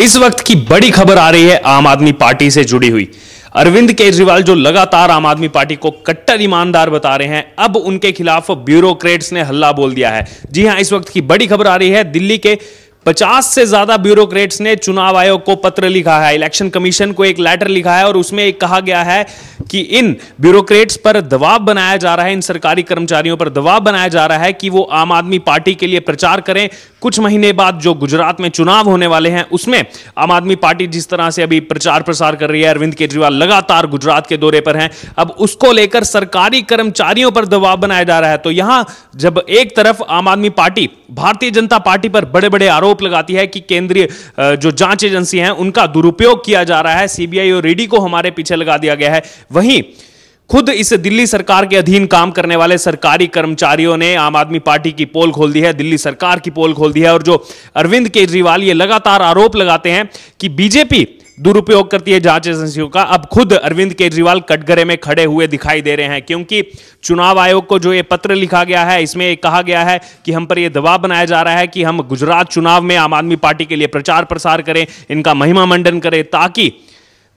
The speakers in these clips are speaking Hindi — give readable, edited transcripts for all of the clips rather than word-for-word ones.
इस वक्त की बड़ी खबर आ रही है आम आदमी पार्टी से जुड़ी हुई। अरविंद केजरीवाल जो लगातार आम आदमी पार्टी को कट्टर ईमानदार बता रहे हैं, अब उनके खिलाफ ब्यूरोक्रेट्स ने हल्ला बोल दिया है। जी हां, इस वक्त की बड़ी खबर आ रही है, दिल्ली के 50 से ज्यादा ब्यूरोक्रेट्स ने चुनाव आयोग को पत्र लिखा है, इलेक्शन कमीशन को एक लेटर लिखा है और उसमें कहा गया है कि इन ब्यूरोक्रेट्स पर दबाव बनाया जा रहा है, इन सरकारी कर्मचारियों पर दबाव बनाया जा रहा है कि वो आम आदमी पार्टी के लिए प्रचार करें। कुछ महीने बाद जो गुजरात में चुनाव होने वाले हैं, उसमें आम आदमी पार्टी जिस तरह से अभी प्रचार प्रसार कर रही है, अरविंद केजरीवाल लगातार गुजरात के दौरे पर हैं, अब उसको लेकर सरकारी कर्मचारियों पर दबाव बनाया जा रहा है। तो यहां जब एक तरफ आम आदमी पार्टी भारतीय जनता पार्टी पर बड़े बड़े आरोप लगाती है कि केंद्रीय जो जांच एजेंसी हैं उनका दुरुपयोग किया जा रहा है, सीबीआई और ईडी को हमारे पीछे लगा दिया गया है, वहीं खुद इस दिल्ली सरकार के अधीन काम करने वाले सरकारी कर्मचारियों ने आम आदमी पार्टी की पोल खोल दी है, दिल्ली सरकार की पोल खोल दी है। और जो अरविंद केजरीवाल ये लगातार आरोप लगाते हैं कि बीजेपी दुरुपयोग करती है जांच एजेंसियों का, अब खुद अरविंद केजरीवाल कटघरे में खड़े हुए दिखाई दे रहे हैं, क्योंकि चुनाव आयोग को जो ये पत्र लिखा गया है, इसमें कहा गया है कि हम पर यह दबाव बनाया जा रहा है कि हम गुजरात चुनाव में आम आदमी पार्टी के लिए प्रचार प्रसार करें, इनका महिमा मंडन करें, ताकि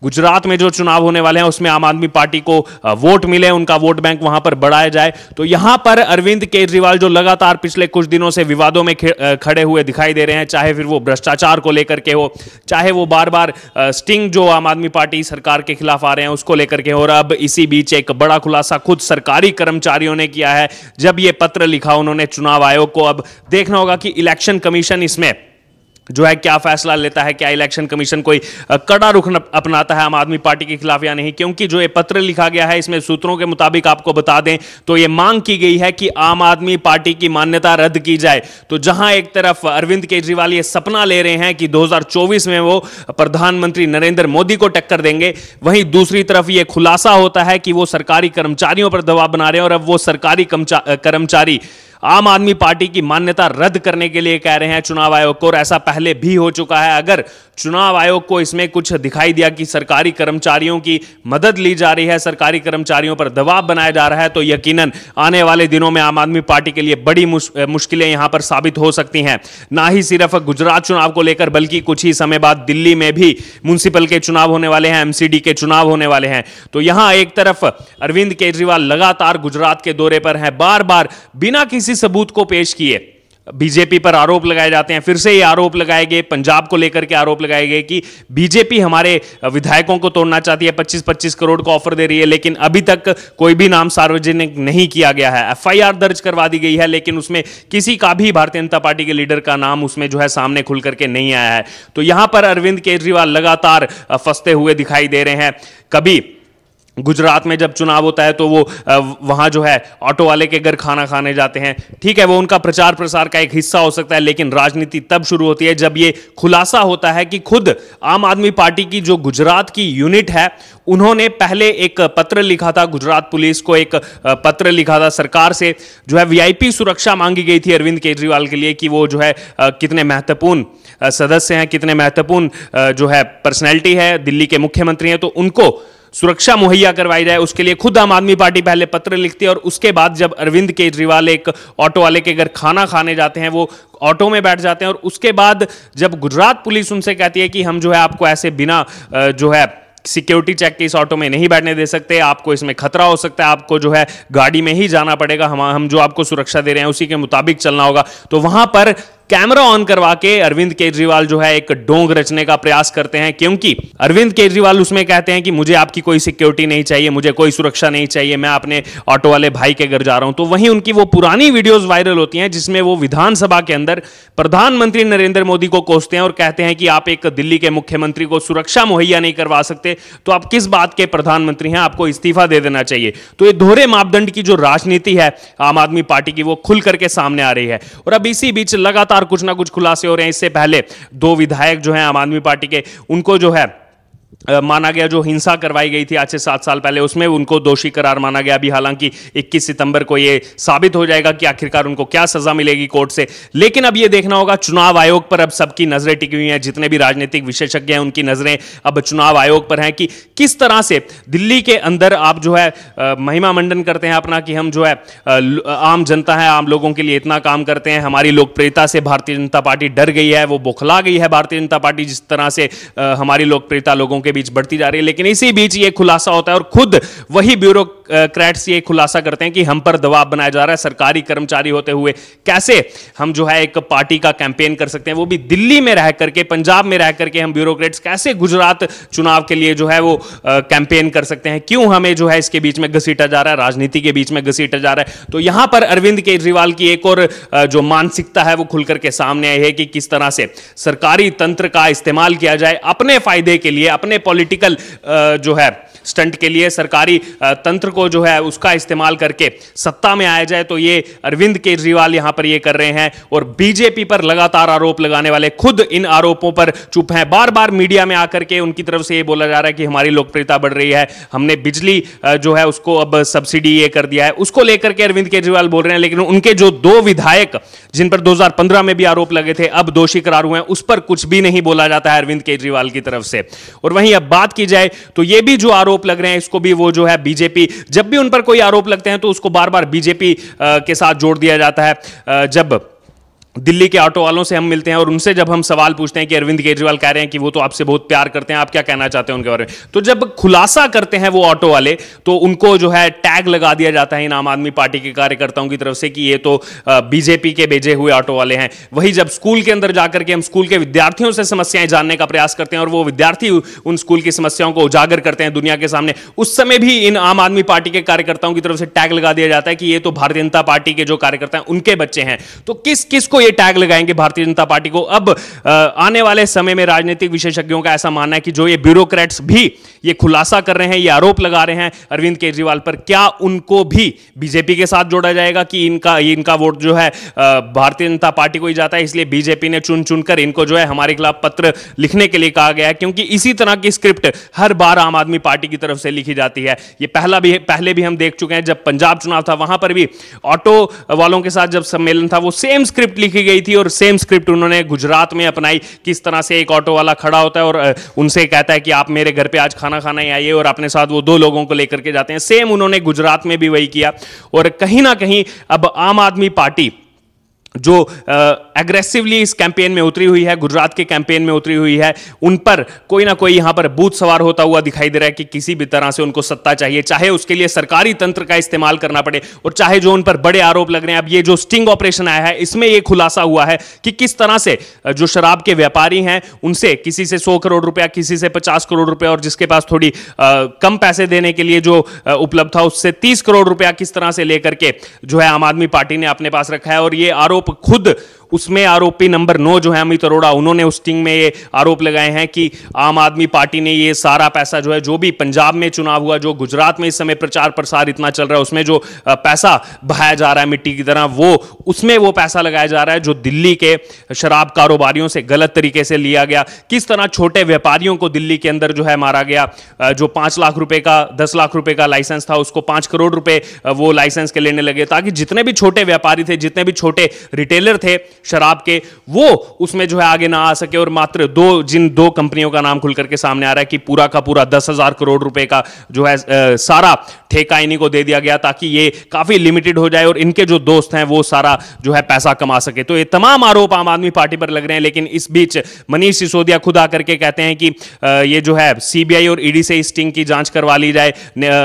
गुजरात में जो चुनाव होने वाले हैं उसमें आम आदमी पार्टी को वोट मिले, उनका वोट बैंक वहां पर बढ़ाया जाए। तो यहां पर अरविंद केजरीवाल जो लगातार पिछले कुछ दिनों से विवादों में खड़े हुए दिखाई दे रहे हैं, चाहे फिर वो भ्रष्टाचार को लेकर के हो, चाहे वो बार बार स्टिंग जो आम आदमी पार्टी सरकार के खिलाफ आ रहे हैं उसको लेकर के हो, और अब इसी बीच एक बड़ा खुलासा खुद सरकारी कर्मचारियों ने किया है। जब ये पत्र लिखा उन्होंने चुनाव आयोग को, अब देखना होगा कि इलेक्शन कमीशन इसमें जो है क्या फैसला लेता है, क्या इलेक्शन कमीशन कोई कड़ा रुख अपनाता है आम आदमी पार्टी के खिलाफ या नहीं। क्योंकि जो ये पत्र लिखा गया है, इसमें सूत्रों के मुताबिक आपको बता दें तो ये मांग की गई है कि आम आदमी पार्टी की मान्यता रद्द की जाए। तो जहां एक तरफ अरविंद केजरीवाल ये सपना ले रहे हैं कि 2024 में वो प्रधानमंत्री नरेंद्र मोदी को टक्कर देंगे, वहीं दूसरी तरफ ये खुलासा होता है कि वो सरकारी कर्मचारियों पर दबाव बना रहे हैं और अब वो सरकारी कर्मचारी आम आदमी पार्टी की मान्यता रद्द करने के लिए कह रहे हैं चुनाव आयोग को। और ऐसा पहले भी हो चुका है। अगर चुनाव आयोग को इसमें कुछ दिखाई दिया कि सरकारी कर्मचारियों की मदद ली जा रही है, सरकारी कर्मचारियों पर दबाव बनाया जा रहा है, तो यकीनन आने वाले दिनों में आम आदमी पार्टी के लिए बड़ी मुश्किलें यहां पर साबित हो सकती हैं। ना ही सिर्फ गुजरात चुनाव को लेकर, बल्कि कुछ ही समय बाद दिल्ली में भी म्युनिसिपल के चुनाव होने वाले हैं, एमसीडी के चुनाव होने वाले हैं। तो यहां एक तरफ अरविंद केजरीवाल लगातार गुजरात के दौरे पर हैं, बार बार बिना किसी सबूत को पेश किए बीजेपी पर आरोप लगाए जाते हैं। फिर से ये आरोप लगाए गए, पंजाब को लेकर के आरोप लगाए गए कि बीजेपी हमारे विधायकों को तोड़ना चाहती है, 25-25 करोड़ का ऑफर दे रही है, लेकिन अभी तक कोई भी नाम सार्वजनिक नहीं किया गया है। एफआईआर दर्ज करवा दी गई है, लेकिन उसमें किसी का भी भारतीय जनता पार्टी के लीडर का नाम उसमें जो है सामने खुल करके नहीं आया है। तो यहां पर अरविंद केजरीवाल लगातार फंसते हुए दिखाई दे रहे हैं। कभी गुजरात में जब चुनाव होता है तो वो वहां जो है ऑटो वाले के घर खाना खाने जाते हैं, ठीक है, वो उनका प्रचार प्रसार का एक हिस्सा हो सकता है, लेकिन राजनीति तब शुरू होती है जब ये खुलासा होता है कि खुद आम आदमी पार्टी की जो गुजरात की यूनिट है, उन्होंने पहले एक पत्र लिखा था, गुजरात पुलिस को एक पत्र लिखा था, सरकार से जो है वीआईपी सुरक्षा मांगी गई थी अरविंद केजरीवाल के लिए कि वो जो है कितने महत्वपूर्ण सदस्य हैं, कितने महत्वपूर्ण जो है पर्सनैलिटी है, दिल्ली के मुख्यमंत्री हैं, तो उनको सुरक्षा मुहैया करवाई जाए। उसके लिए खुद आम आदमी पार्टी पहले पत्र लिखती है और उसके बाद जब अरविंद केजरीवाल एक ऑटो वाले के घर खाना खाने जाते हैं, वो ऑटो में बैठ जाते हैं और उसके बाद जब गुजरात पुलिस उनसे कहती है कि हम जो है आपको ऐसे बिना जो है सिक्योरिटी चेक के इस ऑटो में नहीं बैठने दे सकते, आपको इसमें खतरा हो सकता है, आपको जो है गाड़ी में ही जाना पड़ेगा, हम जो आपको सुरक्षा दे रहे हैं उसी के मुताबिक चलना होगा। तो वहां पर कैमरा ऑन करवा के अरविंद केजरीवाल जो है एक डोंग रचने का प्रयास करते हैं, क्योंकि अरविंद केजरीवाल उसमें कहते हैं कि मुझे आपकी कोई सिक्योरिटी नहीं चाहिए, मुझे कोई सुरक्षा नहीं चाहिए, मैं अपने ऑटो वाले भाई के घर जा रहा हूं। तो वहीं उनकी वो पुरानी वीडियोस वायरल होती हैं जिसमें वो विधानसभा के अंदर प्रधानमंत्री नरेंद्र मोदी को कोसते हैं और कहते हैं कि आप एक दिल्ली के मुख्यमंत्री को सुरक्षा मुहैया नहीं करवा सकते, तो आप किस बात के प्रधानमंत्री हैं, आपको इस्तीफा दे देना चाहिए। तो ये दोहरे मापदंड की जो राजनीति है आम आदमी पार्टी की, वो खुल करके सामने आ रही है। और अब इसी बीच लगातार कुछ ना कुछ खुलासे हो रहे हैं। इससे पहले 2 विधायक जो हैं आम आदमी पार्टी के, उनको जो है माना गया, जो हिंसा करवाई गई थी आज से 7 साल पहले, उसमें उनको दोषी करार माना गया। अभी हालांकि 21 सितंबर को ये साबित हो जाएगा कि आखिरकार उनको क्या सजा मिलेगी कोर्ट से। लेकिन अब ये देखना होगा, चुनाव आयोग पर अब सबकी नजरें टिकी हुई हैं, जितने भी राजनीतिक विशेषज्ञ हैं उनकी नजरें अब चुनाव आयोग पर हैं कि किस तरह से दिल्ली के अंदर आप जो है महिमा मंडन करते हैं अपना, कि हम जो है आम जनता है, आम लोगों के लिए इतना काम करते हैं, हमारी लोकप्रियता से भारतीय जनता पार्टी डर गई है, वो बौखला गई है भारतीय जनता पार्टी, जिस तरह से हमारी लोकप्रियता लोगों के बीच बढ़ती जा रही है। लेकिन इसी बीच ये खुलासा होता है और खुद वही ब्यूरोक्रेट्स ये खुलासा करते हैं कि हम पर दबाव बनाया जा रहा है, सरकारी कर्मचारी होते हुए कैसे हम जो है एक पार्टी का कैंपेन कर सकते हैं, वो भी दिल्ली में रह करके, पंजाब में रह करके हम ब्यूरोक्रेट्स कैसे गुजरात चुनाव के लिए जो है वो कैंपेन कर सकते हैं, क्यों हमें जो है इसके बीच में घसीटा जा रहा है, राजनीति के बीच में घसीटा जा रहा है। तो यहां पर अरविंद केजरीवाल की एक और जो मानसिकता है वो खुल करके सामने आई है कि किस तरह से सरकारी तंत्र का इस्तेमाल किया जाए अपने फायदे के लिए, अपने पॉलिटिकल जो है स्टंट के लिए, सरकारी तंत्र को जो है उसका इस्तेमाल करके सत्ता में आया जाए। तो ये अरविंद केजरीवाल यहां पर ये कर रहे हैं और बीजेपी पर लगातार आरोप लगाने वाले खुद इन आरोपों पर चुप हैं। बार बार मीडिया में आकर के उनकी तरफ से ये बोला जा रहा है कि हमारी लोकप्रियता बढ़ रही है, हमने बिजली जो है उसको अब सब्सिडी ये कर दिया है, उसको लेकर के अरविंद केजरीवाल बोल रहे हैं। लेकिन उनके जो 2 विधायक जिन पर 2015 में भी आरोप लगे थे, अब दोषी करार हुए हैं, उस पर कुछ भी नहीं बोला जाता है अरविंद केजरीवाल की तरफ से। और वहीं अब बात की जाए तो ये भी जो आरोप लग रहे हैं, इसको भी वो जो है बीजेपी, जब भी उन पर कोई आरोप लगते हैं तो उसको बार बार बीजेपी के साथ जोड़ दिया जाता है। जब दिल्ली के ऑटो वालों से हम मिलते हैं और उनसे जब हम सवाल पूछते हैं कि अरविंद केजरीवाल कह रहे हैं कि वो तो आपसे बहुत प्यार करते हैं, आप क्या कहना चाहते हैं उनके बारे में, तो जब खुलासा करते हैं वो ऑटो वाले तो उनको जो है टैग लगा दिया जाता है इन आम आदमी पार्टी के कार्यकर्ताओं की तरफ से कि ये तो बीजेपी के भेजे हुए ऑटो वाले हैं। वही जब स्कूल के अंदर जाकर के हम स्कूल के विद्यार्थियों से समस्याएं जानने का प्रयास करते हैं और वो विद्यार्थी उन स्कूल की समस्याओं को उजागर करते हैं दुनिया के सामने, उस समय भी इन आम आदमी पार्टी के कार्यकर्ताओं की तरफ से टैग लगा दिया जाता है कि ये तो भारतीय जनता पार्टी के जो कार्यकर्ता हैं उनके बच्चे हैं। तो किस किस को ये टैग लगाएंगे भारतीय जनता पार्टी को? अब आने वाले समय में राजनीतिक विशेषज्ञों का ऐसा मानना है कि जो ये ब्यूरोक्रेट्स भी ये खुलासा कर रहे हैं, ये आरोप लगा रहे हैं अरविंद केजरीवाल पर, क्या उनको भी बीजेपी के साथ जोड़ा जाएगा कि इनका वोट जो है भारतीय जनता पार्टी को ही जाता है, इसलिए बीजेपी ने चुन चुनकर इनको जो है हमारे खिलाफ पत्र लिखने के लिए कहा गया है, क्योंकि इसी तरह की स्क्रिप्ट हर बार आम आदमी पार्टी की तरफ से लिखी जाती है। ये पहले भी हम देख चुके हैं, जब पंजाब चुनाव था वहां पर भी ऑटो वालों के साथ जब सम्मेलन था वो सेम स्क्रिप्ट लिखी गई थी और सेम स्क्रिप्ट उन्होंने गुजरात में अपनाई। किस तरह से एक ऑटो वाला खड़ा होता है और उनसे कहता है कि आप मेरे घर पे आज खाना खाना ही आइए, और अपने साथ वो 2 लोगों को लेकर के जाते हैं। सेम उन्होंने गुजरात में भी वही किया। और कहीं ना कहीं अब आम आदमी पार्टी जो एग्रेसिवली इस कैंपेन में उतरी हुई है, गुजरात के कैंपेन में उतरी हुई है, उन पर कोई ना कोई यहां पर भूत सवार होता हुआ दिखाई दे रहा है कि किसी भी तरह से उनको सत्ता चाहिए, चाहे उसके लिए सरकारी तंत्र का इस्तेमाल करना पड़े और चाहे जो उन पर बड़े आरोप लग रहे हैं। अब ये जो स्टिंग ऑपरेशन आया है इसमें यह खुलासा हुआ है कि किस तरह से जो शराब के व्यापारी हैं उनसे किसी से 100 करोड़ रुपया, किसी से 50 करोड़ रुपया, और जिसके पास थोड़ी कम पैसे देने के लिए जो उपलब्ध था उससे 30 करोड़ रुपया किस तरह से लेकर के जो है आम आदमी पार्टी ने अपने पास रखा है। और ये आरोप खुद उसमें आरोपी नंबर 9 जो है अमित अरोड़ा, उन्होंने उस स्टिंग में ये आरोप लगाए हैं कि आम आदमी पार्टी ने ये सारा पैसा जो है, जो भी पंजाब में चुनाव हुआ, जो गुजरात में इस समय प्रचार प्रसार इतना चल रहा है, उसमें जो पैसा बहाया जा रहा है मिट्टी की तरह, वो उसमें वो पैसा लगाया जा रहा है जो दिल्ली के शराब कारोबारियों से गलत तरीके से लिया गया। किस तरह छोटे व्यापारियों को दिल्ली के अंदर जो है मारा गया, जो 5 लाख रुपए का 10 लाख रुपए का लाइसेंस था उसको 5 करोड़ रुपए वो लाइसेंस के लेने लगे, ताकि जितने भी छोटे व्यापारी थे, जितने भी छोटे रिटेलर थे शराब के, वो उसमें जो है आगे ना आ सके। और मात्र जिन दो कंपनियों का नाम खुल करके सामने आ रहा है कि पूरा का पूरा 10,000 करोड़ रुपए का जो है सारा ठेका इन्हीं को दे दिया गया, ताकि ये काफी लिमिटेड हो जाए और इनके जो दोस्त हैं वो सारा जो है पैसा कमा सके। तो ये तमाम आरोप आम आदमी पार्टी पर लग रहे हैं। लेकिन इस बीच मनीष सिसोदिया खुद आकर के कहते हैं कि ये जो है सीबीआई और ईडी से इस स्टिंग की जांच करवा ली जाए,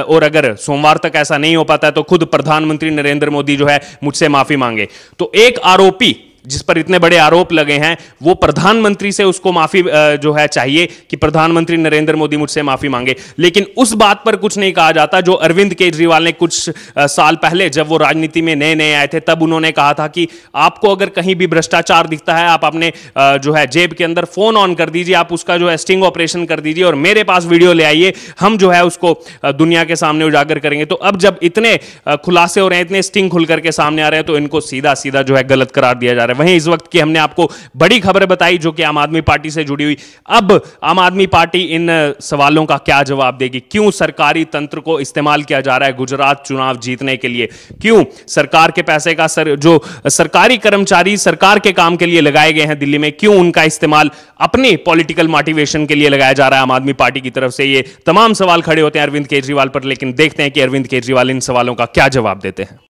और अगर सोमवार तक ऐसा नहीं हो पाता है तो खुद प्रधानमंत्री नरेंद्र मोदी जो है मुझसे माफी मांगे। तो एक आरोपी जिस पर इतने बड़े आरोप लगे हैं वो प्रधानमंत्री से उसको माफी जो है चाहिए कि प्रधानमंत्री नरेंद्र मोदी मुझसे माफी मांगे। लेकिन उस बात पर कुछ नहीं कहा जाता जो अरविंद केजरीवाल ने कुछ साल पहले जब वो राजनीति में नए नए आए थे तब उन्होंने कहा था कि आपको अगर कहीं भी भ्रष्टाचार दिखता है आप अपने जो है जेब के अंदर फोन ऑन कर दीजिए, आप उसका जो है स्टिंग ऑपरेशन कर दीजिए और मेरे पास वीडियो ले आइए, हम जो है उसको दुनिया के सामने उजागर करेंगे। तो अब जब इतने खुलासे हो रहे हैं, इतने स्टिंग खुल करके सामने आ रहे हैं, तो इनको सीधा सीधा जो है गलत करार दिया जा रहा है। है। वहीं इस वक्त की हमने आपको बड़ी खबर बताई जो कि आम आदमी पार्टी से जुड़ी हुई। अब आम आदमी पार्टी इन सवालों का क्या जवाब देगी? क्यों सरकारी तंत्र को इस्तेमाल किया जा रहा है गुजरात चुनाव जीतने के लिए? क्यों सरकार के पैसे का जो सरकारी कर्मचारी सरकार के काम के लिए लगाए गए हैं दिल्ली में, क्यों उनका इस्तेमाल अपने पॉलिटिकल मोटिवेशन के लिए लगाया जा रहा है आम आदमी पार्टी की तरफ से? ये तमाम सवाल खड़े होते हैं अरविंद केजरीवाल पर, लेकिन देखते हैं कि अरविंद केजरीवाल इन सवालों का क्या जवाब देते हैं।